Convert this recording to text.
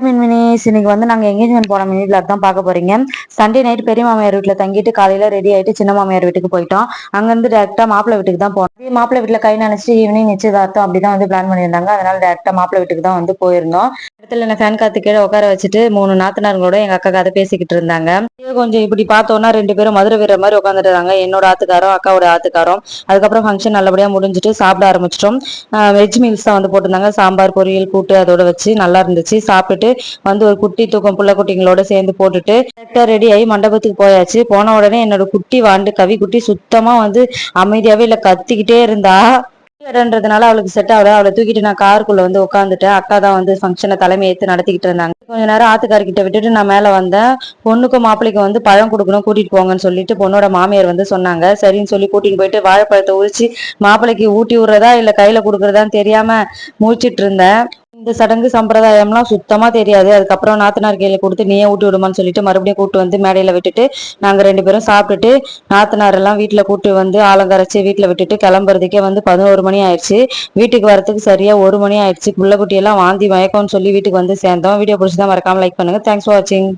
மினிஸ் இன்னைக்கு வந்து நாங்க எங்கேஜ்மெண்ட் போன மினி விளாக் தான் பார்க்க போறீங்க. சண்டே நைட் பெரிய மாமியார் வீட்டுல தங்கிட்டு காலையில ரெடி ஆயிட்டு சின்ன மாமியார் வீட்டுக்கு போயிட்டோம். அங்க இருந்து டேரக்டா மாப்பிள்ளை வீட்டுக்கு தான் போனோம். மாப்பிள்ளை வீட்டுல கை நினைச்சிட்டு ஈவினிங் நிச்சயதார்த்தம் அப்படிதான் வந்து பிளான் பண்ணியிருந்தாங்க. அதனால டேரக்டா மாப்பிள்ளை வீட்டுக்கு தான் வந்து போயிருந்தோம். இடத்துல என்ன ஃபேன் காத்து கீழே உட்கார வச்சுட்டு 3 நாத்தனார்களோட எங்க அக்கா கதை பேசிக்கிட்டு இருந்தாங்க. கொஞ்சம் இப்படி பார்த்தோம்னா 2 பேரும் மதுரை வீர மாதிரி உட்காந்துட்டு இருந்தாங்க. என்னோட ஆத்துக்காரம் அக்காவோட ஆத்துக்காரம். அதுக்கப்புறம் ஃபங்க்ஷன் நல்லபடியா முடிஞ்சிட்டு சாப்பிட ஆரம்பிச்சிட்டோம். வெஜ் மீல்ஸ் தான் வந்து போட்டிருந்தாங்க. சாம்பார் பொரியல் கூட்டு அதோட வச்சு நல்லா இருந்துச்சு. சாப்பிட்டுட்டு வந்து ஒரு குட்டி தூக்கம் புள்ள குட்டிங்களோட சேர்ந்து போட்டுட்டு ரெடி ஆகி மண்டபத்துக்கு போயாச்சு. போன உடனே என்னோட குட்டி வாண்டு கவி குட்டி சுத்தமா வந்து அமைதியாவே இல்ல, கத்திக்கிட்டே இருந்தா. இடன்றதுனால அவளுக்கு செட் ஆகல. அவளை தூக்கிட்டு நான் காருக்குள்ள வந்து உட்காந்துட்டேன். அக்கா தான் வந்து ஃபங்க்ஷனை தலைமை ஏற்று நடத்திக்கிட்டு இருந்தாங்க. கொஞ்ச நேரம் ஆத்துக்காரிக்கிட்ட விட்டுட்டு நான் மேல வந்தேன். பொண்ணுக்கும் மாப்பிள்ளைக்கும் வந்து பழம் கொடுக்கணும், கூட்டிட்டு போங்கன்னு சொல்லிட்டு பொண்ணோட மாமியார் வந்து சொன்னாங்க. சரின்னு சொல்லி கூட்டிட்டு போயிட்டு வாழைப்பழத்தை உரிச்சு மாப்பிள்ளைக்கு ஊட்டி விடுறதா இல்ல கையில கொடுக்கறதான்னு தெரியாம முழிச்சிட்டு இருந்தேன். இந்த சடங்கு சம்பிரதாயம்லாம் சுத்தமா தெரியாது. அதுக்கப்புறம் நாத்தனார் கையில கொடுத்து நீயே ஊட்டி விடுமான்னு சொல்லிட்டு மறுபடியும் கூட்டு வந்து மேடையில விட்டுட்டு நாங்க 2 பேரும் சாப்பிட்டுட்டு நாத்தனார் எல்லாம் வீட்டுல கூட்டு வந்து ஆலங்கரைச்சு வீட்டுல விட்டுட்டு கிளம்புறதுக்கே வந்து 11 மணி ஆயிடுச்சு. வீட்டுக்கு வரதுக்கு சரியா 1 மணி ஆயிடுச்சு. புள்ளக்குட்டி எல்லாம் வாந்தி மயக்கம்னு சொல்லி வீட்டுக்கு வந்து சேர்ந்தோம். வீடியோ பிடிச்சதா மறக்காம லைக் பண்ணுங்க. தேங்க்ஸ் ஃபார் வாட்சிங்.